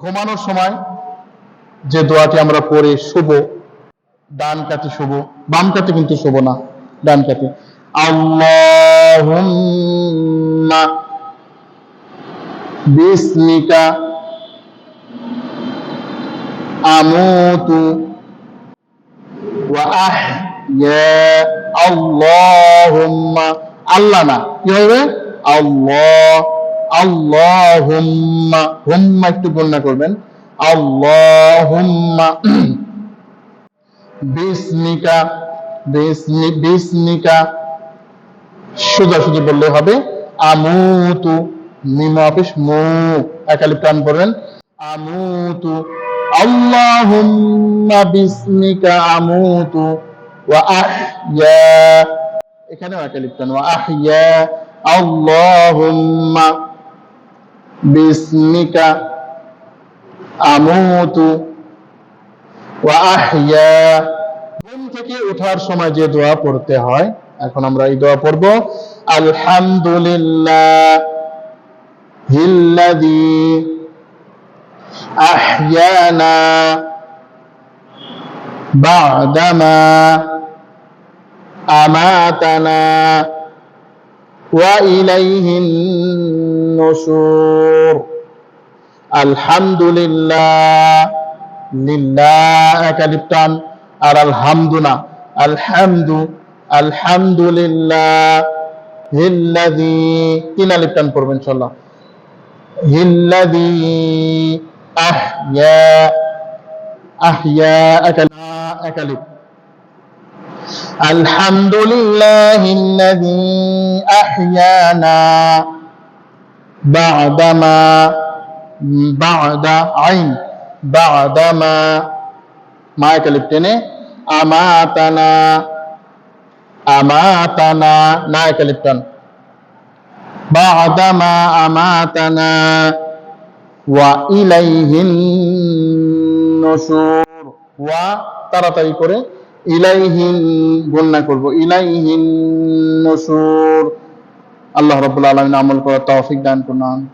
ঘুমানোর সময় যে দোয়াটি আমরা পড়ি শুভ, ডান কাতে শুভ, বাম কাতে কিন্তু শুভ না, ডান কাতে। আল্লাহুম্মা বিসমিকা আমুতু ওয়া আহইয়া। আল্লাহুম্মা, আল্লাহ না, কি হবে? আল্লাহ, আল্লাহুম্মা, হুম্মা একটু গুণনা করবেন। আল্লাহুম্মা বিসমিকা, বিসমিকা সোজাসুজি বললে হবে। আমুতু, মিম অফিস মু, একালিপ টান পড়বেন। আমুতু, আল্লাহুম্মা বিসমিকা আমুতু ওয়া আহইয়া, এখানেও একালিপ টান, ওয়া আহইয়া। আল্লাহুম্মা বিসমিকা আমুতু ওয়া আহইয়া। ঘুম থেকে ওঠার সময় যে দোয়া পড়তে হয়, এখন আমরা এই দোয়া পড়ব। আলহামদুলিল্লাহিল্লাযী আহইয়ানা বা'দামা আমাতানা ওয়া ইলাইহিন নুশুর। আলহামদুলিল্লাহ, লিল্লাহ একালিপ টান, আর আলহামদু না, আলহামদু, আলহামদুলিল্লাহ হিল্লাযী, তিন আলিফ টান পড়বেন ইনশাআল্লাহ। হিল্লাযী আহইয়া, আহইয়া একালিপ। আলহামদুলিল্লাহিল্লাযী আহইয়ানা বা'দামা, বা'দা আইন, বা'দামা মা একালিপ টেনে, আমাতানা, আমাতানা না একালিপ টান, বা'দামা আমাতানা ওয়া ইলাইহিন নুশুর। ওয়া তাড়াতাড়ি করে, ইলাইহিন গুণনা করব, ইলাইহিন নুশুর। আল্লাহ রাব্বুল আলামিন আমল করার তৌফিক দান করুন।